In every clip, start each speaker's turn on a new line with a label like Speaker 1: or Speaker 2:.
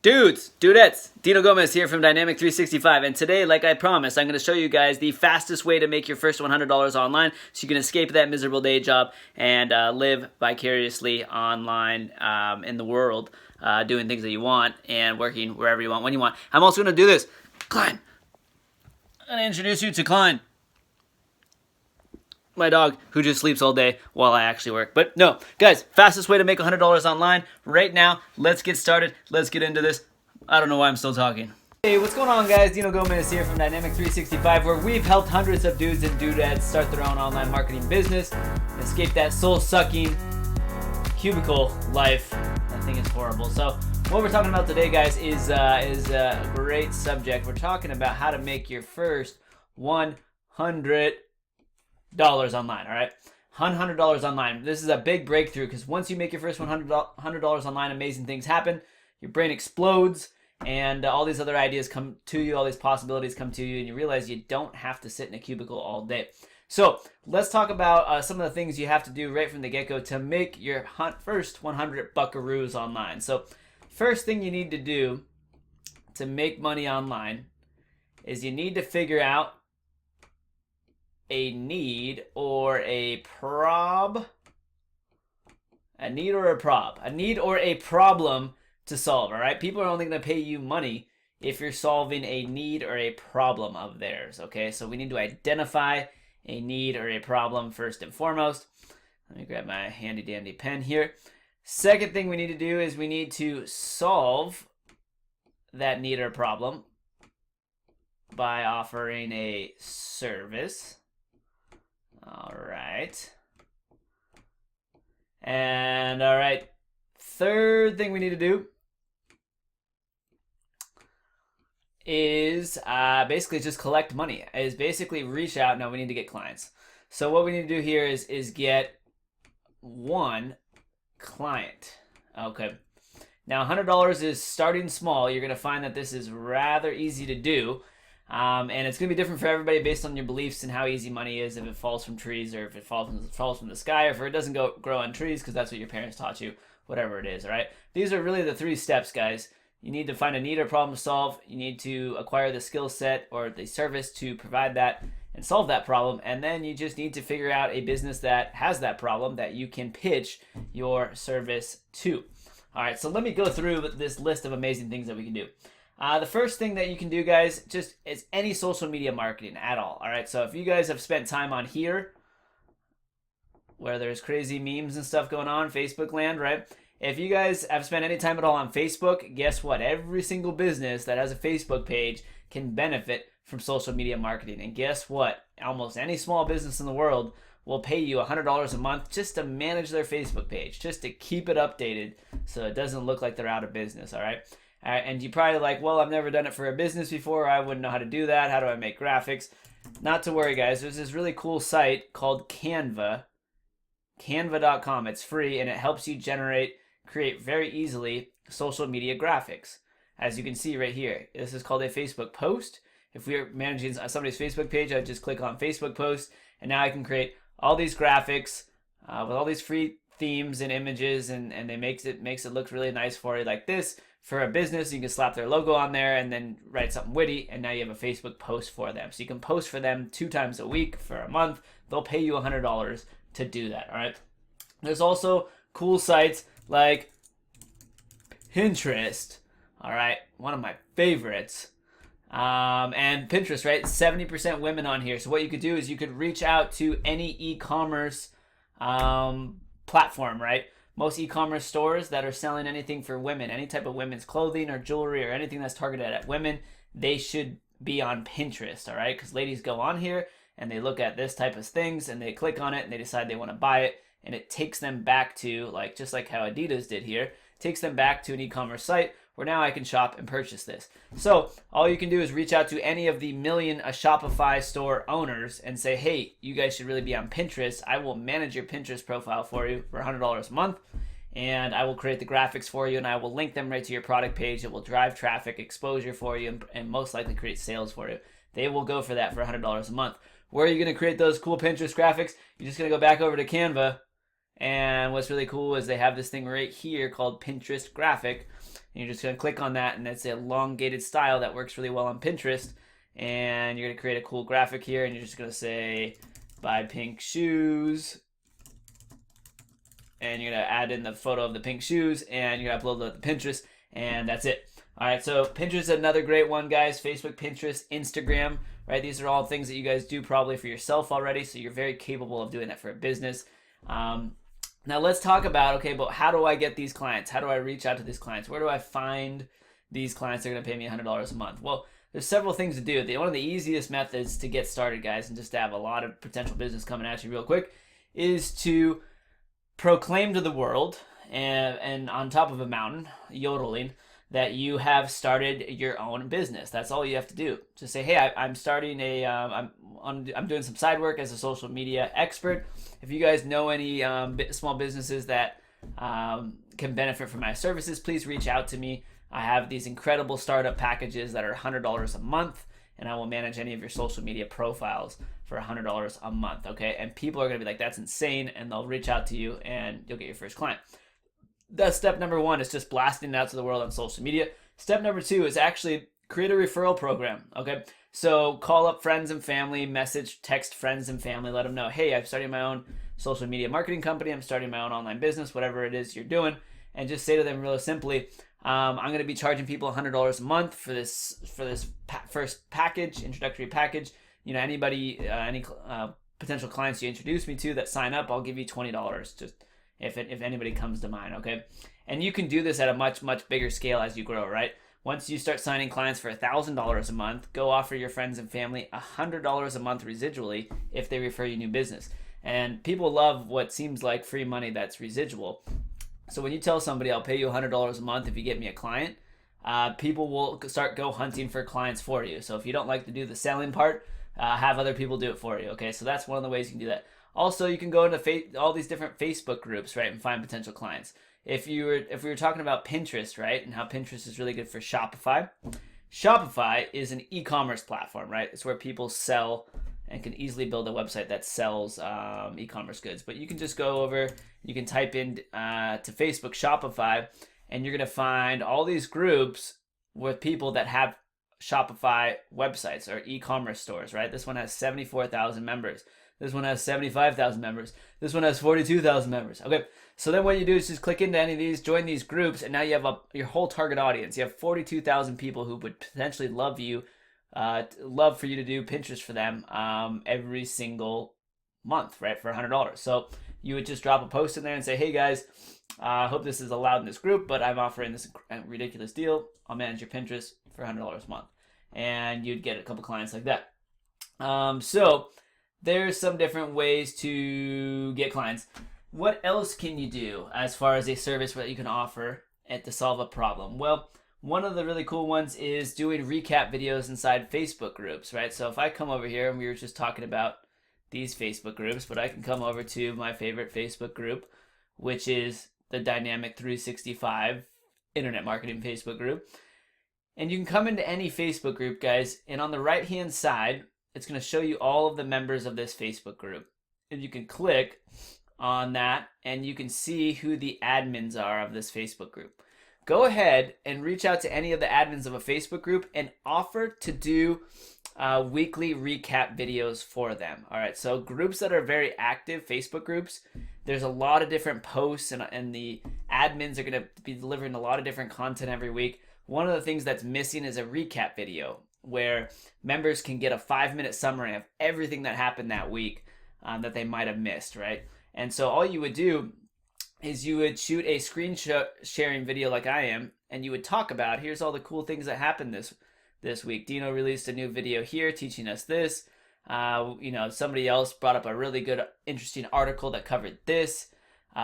Speaker 1: Dudes, dudettes, Dino Gomez here from Dynamik 365, and today, like I promised, I'm going to show you guys the fastest way to make your first $100 online so you can escape that miserable day job and live vicariously online in the world, doing things that you want and working wherever you want, when you want. I'm also going to do this. Klein. I'm going to introduce you to Klein, my dog, who just sleeps all day while I actually work. But no, guys, fastest way to make $100 online right now. Let's get started. Let's get into this. I don't know why I'm still talking. Hey, what's going on, guys? Dino Gomez here from Dynamik 365, where we've helped hundreds of dudes and dudettes start their own online marketing business, escape that soul-sucking cubicle life. That thing is horrible. So what we're talking about today, guys, is a great subject. We're talking about how to make your first $100 online, all right? $100 online. This is a big breakthrough because once you make your first $100 online, amazing things happen. Your brain explodes, and all these other ideas come to you, all these possibilities come to you, and you realize you don't have to sit in a cubicle all day. So let's talk about some of the things you have to do right from the get-go to make your first 100 buckaroos online. So first thing you need to do to make money online is you need to figure out a need or a problem to solve, all right? People are only going to pay you money if you're solving a need or a problem of theirs, okay? So we need to identify a need or a problem first and foremost. Let me grab my handy dandy pen here. Second thing we need to do is we need to solve that need or problem by offering a service. All right. And all right, third thing we need to do is basically just collect money. Is basically reach out. Now we need to get clients. So what we need to do here is get one client. Okay. Now $100 is starting small. You're gonna find that this is rather easy to do. And it's going to be different for everybody based on your beliefs and how easy money is, if it falls from trees or if it falls from the sky, or if it doesn't grow on trees because that's what your parents taught you, whatever it is, all right? These are really the 3 steps, guys. You need to find a need or problem to solve. You need to acquire the skill set or the service to provide that and solve that problem. And then you just need to figure out a business that has that problem that you can pitch your service to. All right, so let me go through this list of amazing things that we can do. The first thing that you can do, guys, just is any social media marketing at all right? So if you guys have spent time on here, where there's crazy memes and stuff going on, Facebook land, right? If you guys have spent any time at all on Facebook, guess what? Every single business that has a Facebook page can benefit from social media marketing. And guess what? Almost any small business in the world will pay you $100 a month just to manage their Facebook page, just to keep it updated so it doesn't look like they're out of business, all right? And you probably like, well, I've never done it for a business before. I wouldn't know how to do that. How do I make graphics? Not to worry, guys. There's this really cool site called Canva, canva.com. It's free, and it helps you create very easily social media graphics. As you can see right here, this is called a Facebook post. If we're managing somebody's Facebook page, I just click on Facebook post, and now I can create all these graphics with all these free themes and images, and it makes it look really nice for you like this. For a business, you can slap their logo on there and then write something witty, and now you have a Facebook post for them. So you can post for them 2 times a week for a month. They'll pay you $100 to do that, all right? There's also cool sites like Pinterest, all right? One of my favorites. And Pinterest, right? 70% women on here. So what you could do is you could reach out to any e-commerce platform, right? Most e-commerce stores that are selling anything for women, any type of women's clothing or jewelry or anything that's targeted at women, they should be on Pinterest, all right? Because ladies go on here and they look at this type of things and they click on it and they decide they want to buy it, and it takes them back to, like, just like how Adidas did here, takes them back to an e-commerce site where now I can shop and purchase this. So all you can do is reach out to any of the million Shopify store owners and say, hey, you guys should really be on Pinterest. I will manage your Pinterest profile for you for $100 a month, and I will create the graphics for you, and I will link them right to your product page. It will drive traffic, exposure for you, and most likely create sales for you. They will go for that for $100 a month. Where are you going to create those cool Pinterest graphics? You're just going to go back over to Canva, and what's really cool is they have this thing right here called Pinterest Graphic. And you're just going to click on that, and that's an elongated style that works really well on Pinterest. And you're going to create a cool graphic here, and you're just going to say, buy pink shoes. And you're going to add in the photo of the pink shoes, and you're going to upload it to Pinterest, and that's it. All right, so Pinterest is another great one, guys. Facebook, Pinterest, Instagram, right? These are all things that you guys do probably for yourself already, so you're very capable of doing that for a business. Now let's talk about, okay, but how do I get these clients? How do I reach out to these clients? Where do I find these clients that are going to pay me $100 a month? Well, there's several things to do. One of the easiest methods to get started, guys, and just to have a lot of potential business coming at you real quick, is to proclaim to the world, and on top of a mountain, yodeling, that you have started your own business. That's all you have to do. Just say, hey, I'm starting I'm doing some side work as a social media expert. If you guys know any small businesses that can benefit from my services, please reach out to me. I have these incredible startup packages that are $100 a month, and I will manage any of your social media profiles for $100 a month, okay? And people are gonna be like, that's insane, and they'll reach out to you, and you'll get your first client. That's step number one, is just blasting it out to the world on social media. Step number two is actually create a referral program, okay? So call up friends and family, text friends and family, let them know, hey, I'm starting my own social media marketing company, I'm starting my own online business, whatever it is you're doing, and just say to them really simply, I'm going to be charging people $100 a month for this first package, introductory package. You know, anybody, any potential clients you introduce me to that sign up, I'll give you $20 just if anybody comes to mind, okay? And you can do this at a much, much bigger scale as you grow, right? Once you start signing clients for $1,000 a month, go offer your friends and family $100 a month residually if they refer you new business. And people love what seems like free money that's residual. So when you tell somebody, I'll pay you $100 a month if you get me a client, people will start go hunting for clients for you. So if you don't like to do the selling part, have other people do it for you, okay? So that's one of the ways you can do that. Also, you can go into all these different Facebook groups, right, and find potential clients. If we were talking about Pinterest, right, and how Pinterest is really good for Shopify. Shopify is an e-commerce platform, right? It's where people sell and can easily build a website that sells e-commerce goods. But you can just go over, you can type in to Facebook Shopify, and you're going to find all these groups with people that have Shopify websites or e-commerce stores, right? This one has 74,000 members. This one has 75,000 members. This one has 42,000 members. Okay, so then what you do is just click into any of these, join these groups, and now you have your whole target audience. You have 42,000 people who would potentially love for you to do Pinterest for them every single month, right, for $100. So you would just drop a post in there and say, hey guys, I hope this is allowed in this group, but I'm offering this ridiculous deal. I'll manage your Pinterest for $100 a month. And you'd get a couple clients like that. So there's some different ways to get clients. What else can you do as far as a service that you can offer to solve a problem? Well, one of the really cool ones is doing recap videos inside Facebook groups, right? So if I come over here, and we were just talking about these Facebook groups, but I can come over to my favorite Facebook group, which is the Dynamik 365 Internet Marketing Facebook group. And you can come into any Facebook group, guys, and on the right-hand side, it's going to show you all of the members of this Facebook group. And you can click on that, and you can see who the admins are of this Facebook group. Go ahead and reach out to any of the admins of a Facebook group and offer to do weekly recap videos for them. All right, so groups that are very active, Facebook groups, there's a lot of different posts, and the admins are going to be delivering a lot of different content every week. One of the things that's missing is a recap video where members can get a 5-minute summary of everything that happened that week that they might have missed, right? And so all you would do is you would shoot a screen sharing video like I am, and you would talk about, here's all the cool things that happened this week. Dino released a new video here teaching us this. Somebody else brought up a really good, interesting article that covered this.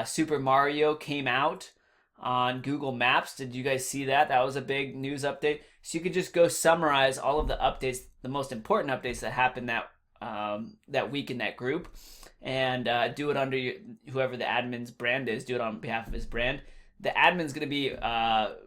Speaker 1: Super Mario came out on Google Maps. Did you guys see that? That was a big news update. So you could just go summarize all of the updates, the most important updates that happened that week in that group, and do it under whoever the admin's brand is. Do it on behalf of his brand. The admin's going to be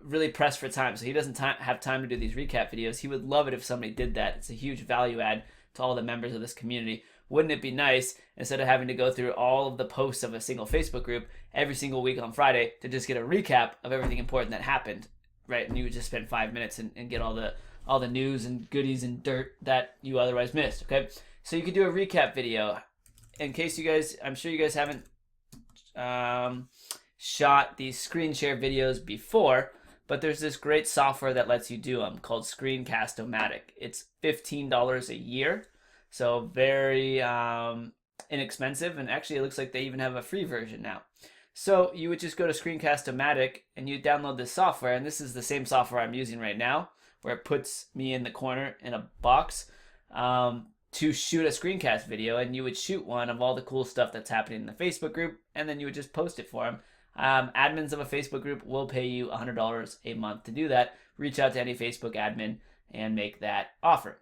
Speaker 1: really pressed for time, so he doesn't have time to do these recap videos. He would love it if somebody did that. It's a huge value add to all the members of this community. Wouldn't it be nice, instead of having to go through all of the posts of a single Facebook group every single week on Friday, to just get a recap of everything important that happened right? And you would just spend 5 minutes and get all the news and goodies and dirt that you otherwise missed. Okay, so you could do a recap video. In case you guys, I'm sure you guys haven't shot these screen share videos before, but there's this great software that lets you do them called Screencast-O-Matic. It's $15 a year, so very inexpensive, and actually it looks like they even have a free version now. So you would just go to Screencast-O-Matic and you download this software, and this is the same software I'm using right now, where it puts me in the corner in a box to shoot a screencast video, and you would shoot one of all the cool stuff that's happening in the Facebook group, and then you would just post it for them. Admins of a Facebook group will pay you $100 a month to do that. Reach out to any Facebook admin and make that offer.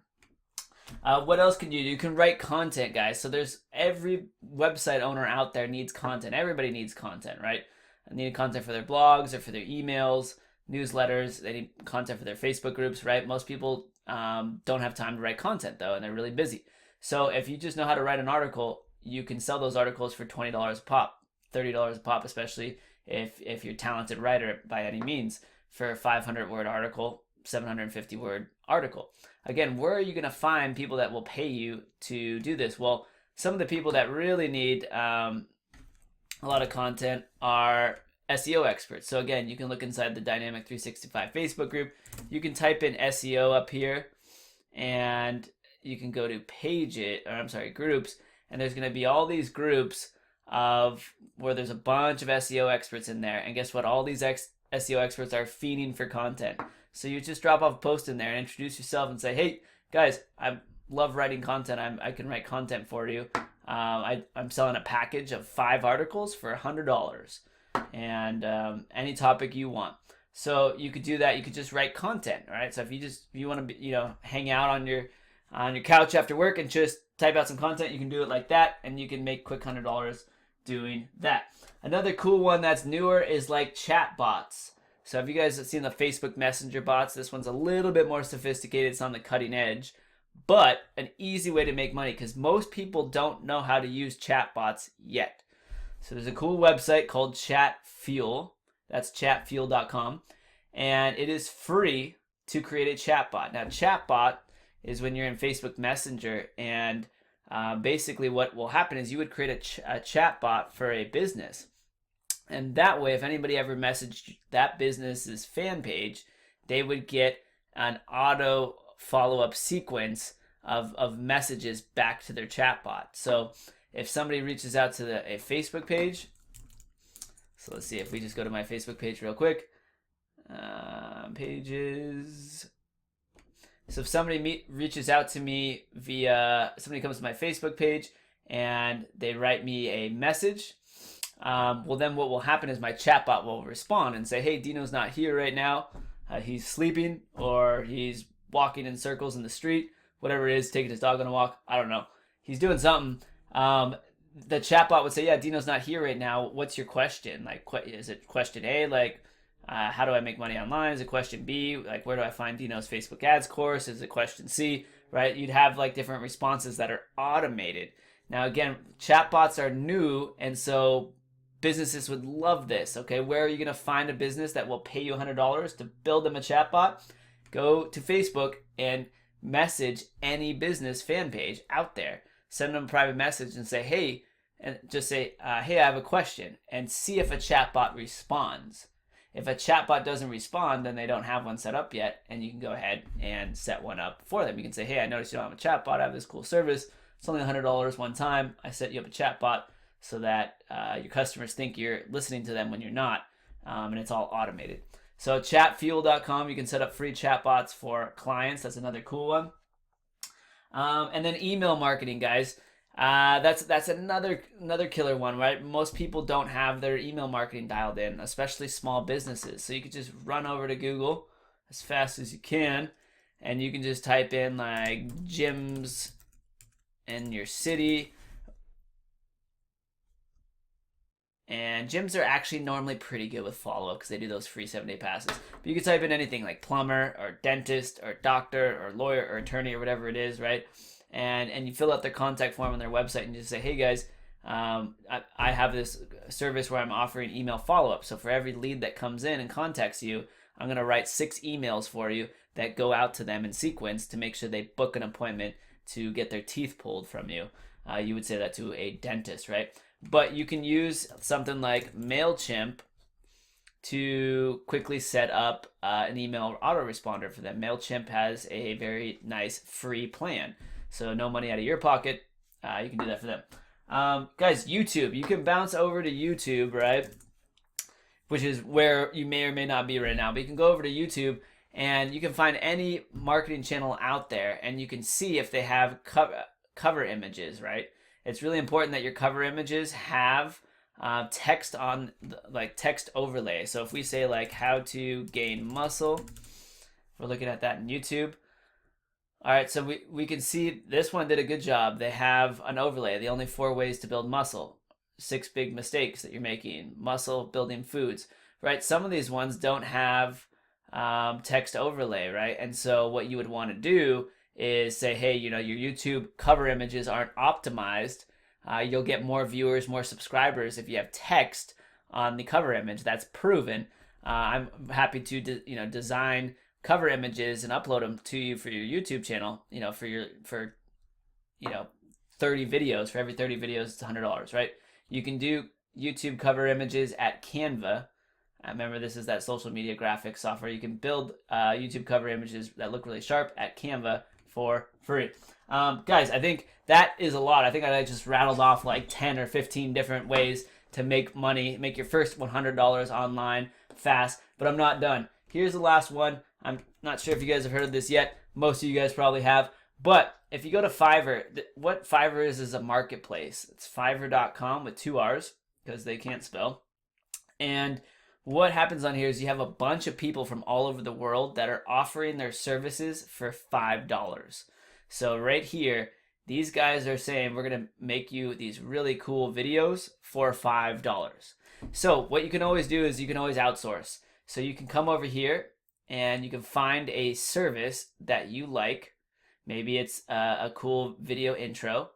Speaker 1: What else can you do? You can write content, guys. So there's every website owner out there needs content. Everybody needs content, right? They need content for their blogs or for their emails, newsletters. They need content for their Facebook groups, right? Most people don't have time to write content though, and they're really busy. So if you just know how to write an article, you can sell those articles for $20 a pop, $30 a pop, especially if you're a talented writer by any means, for a 500-word article, 750-word article. Again, where are you going to find people that will pay you to do this? Well, some of the people that really need a lot of content are SEO experts. So again, you can look inside the Dynamik 365 Facebook group. You can type in SEO up here, and you can go to groups, and there's going to be all these groups of where there's a bunch of SEO experts in there. And guess what? All these SEO experts are fiending for content. So you just drop off a post in there and introduce yourself and say, hey guys, I love writing content. I can write content for you. I'm selling a package of 5 articles for $100, and any topic you want. So you could do that. You could just write content, all right? So if you want to hang out on your couch after work and just type out some content, you can do it like that, and you can make quick $100 doing that. Another cool one that's newer is like chat bots. So if you guys have seen the Facebook Messenger bots, this one's a little bit more sophisticated. It's on the cutting edge, but an easy way to make money, because most people don't know how to use chat bots yet. So there's a cool website called Chatfuel. That's chatfuel.com, and it is free to create a chatbot. Now, chatbot is when you're in Facebook Messenger, and basically what will happen is you would create a chatbot for a business. And that way, if anybody ever messaged that business's fan page, they would get an auto follow-up sequence of messages back to their chatbot. So if somebody reaches out to a Facebook page, so let's see if we just go to my Facebook page real quick. Pages. So if somebody reaches out to me somebody comes to my Facebook page and they write me a message, well, then what will happen is my chatbot will respond and say, hey, Dino's not here right now. He's sleeping, or he's walking in circles in the street, whatever it is, taking his dog on a walk. I don't know. He's doing something. The chatbot would say, yeah, Dino's not here right now. What's your question? Like, is it question A, like, how do I make money online? Is it question B, like, where do I find Dino's Facebook ads course? Is it question C, right? You'd have like different responses that are automated. Now, again, chatbots are new, and so businesses would love this. Okay, where are you going to find a business that will pay you $100 to build them a chatbot? Go to Facebook and message any business fan page out there. Send them a private message and say, hey, and just say, hey, I have a question, and see if a chatbot responds. If a chatbot doesn't respond, then they don't have one set up yet, and you can go ahead and set one up for them. You can say, hey, I noticed you don't have a chatbot. I have this cool service. It's only $100 one time. I set you up a chatbot so that your customers think you're listening to them when you're not, and it's all automated. So chatfuel.com, you can set up free chatbots for clients. That's another cool one. And then email marketing, guys. That's another killer one, right? Most people don't have their email marketing dialed in, especially small businesses. So you could just run over to Google as fast as you can, and you can just type in like gyms in your city. And gyms are actually normally pretty good with follow-up because they do those free 7-day passes. But you can type in anything like plumber or dentist or doctor or lawyer or attorney or whatever it is, right? And you fill out their contact form on their website and just say, hey guys, I have this service where I'm offering email follow-up. So for every lead that comes in and contacts you, I'm going to write 6 emails for you that go out to them in sequence to make sure they book an appointment to get their teeth pulled from you. You would say that to a dentist, right? But you can use something like MailChimp to quickly set up an email autoresponder for them. MailChimp has a very nice free plan. So no money out of your pocket. You can do that for them. Guys, YouTube. You can bounce over to YouTube, right? Which is where you may or may not be right now. But you can go over to YouTube and you can find any marketing channel out there and you can see if they have cover images, right? It's really important that your cover images have text on, like text overlay. So if we say like how to gain muscle, we're looking at that in YouTube. All right, so we can see this one did a good job. They have an overlay, the only 4 ways to build muscle, 6 big mistakes that you're making, muscle building foods, right? Some of these ones don't have text overlay, right? And so what you would want to do is say, hey, you know, your YouTube cover images aren't optimized. You'll get more viewers, more subscribers if you have text on the cover image. That's proven. I'm happy to design cover images and upload them to you for your YouTube channel. You know, for 30 videos. For every 30 videos, it's $100, right? You can do YouTube cover images at Canva. Remember, this is that social media graphics software. You can build YouTube cover images that look really sharp at Canva for free. Guys, I think that is a lot. I think I just rattled off like 10 or 15 different ways to make money, make your first $100 online fast, but I'm not done. Here's the last one. I'm not sure if you guys have heard of this yet. Most of you guys probably have, but if you go to Fiverr, what Fiverr is a marketplace. It's fiverr.com with 2 R's because they can't spell. And what happens on here is you have a bunch of people from all over the world that are offering their services for $5. So right here, these guys are saying, we're going to make you these really cool videos for $5. So what you can always do is you can always outsource. So you can come over here and you can find a service that you like. Maybe it's a cool video intro.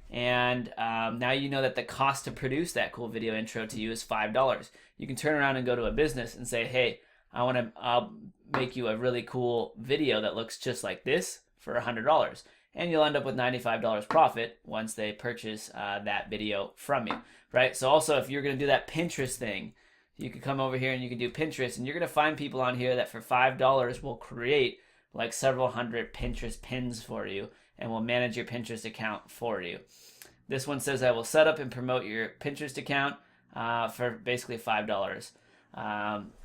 Speaker 1: And now you know that the cost to produce that cool video intro to you is $5. You can turn around and go to a business and say, hey, I'll make you a really cool video that looks just like this for $100. And you'll end up with $95 profit once they purchase that video from you, right? So also, if you're going to do that Pinterest thing, you can come over here and you can do Pinterest, and you're going to find people on here that for $5 will create like several hundred Pinterest pins for you and will manage your Pinterest account for you. This one says I will set up and promote your Pinterest account for basically $5.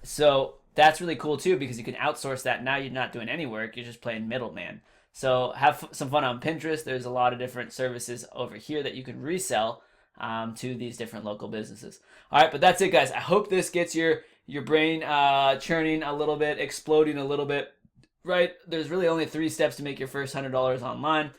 Speaker 1: So that's really cool too, because you can outsource that. Now you're not doing any work, you're just playing middleman. So have some fun on Pinterest. There's a lot of different services over here that you can resell to these different local businesses. All right, but that's it, guys. I hope this gets your brain churning a little bit, exploding a little bit. Right? There's really only 3 steps to make your first $100 online.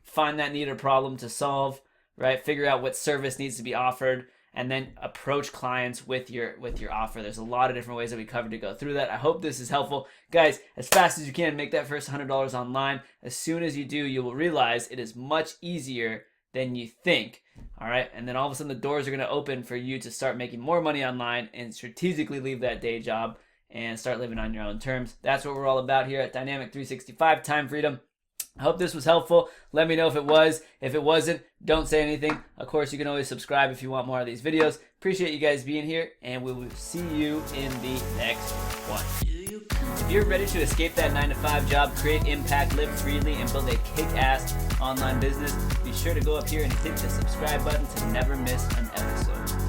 Speaker 1: Find that need or problem to solve, right? Figure out what service needs to be offered, and then approach clients with your offer. There's a lot of different ways that we covered to go through that. I hope this is helpful. Guys, as fast as you can, make that first $100 online. As soon as you do, you will realize it is much easier than you think. All right? And then all of a sudden the doors are going to open for you to start making more money online and strategically leave that day job and start living on your own terms. That's what we're all about here at Dynamik 365 Time Freedom. I hope this was helpful. Let me know if it was. If it wasn't, don't say anything. Of course, you can always subscribe if you want more of these videos. Appreciate you guys being here, and we will see you in the next one. If you're ready to escape that 9-to-5 job, create impact, live freely, and build a kick-ass online business, be sure to go up here and hit the subscribe button to never miss an episode.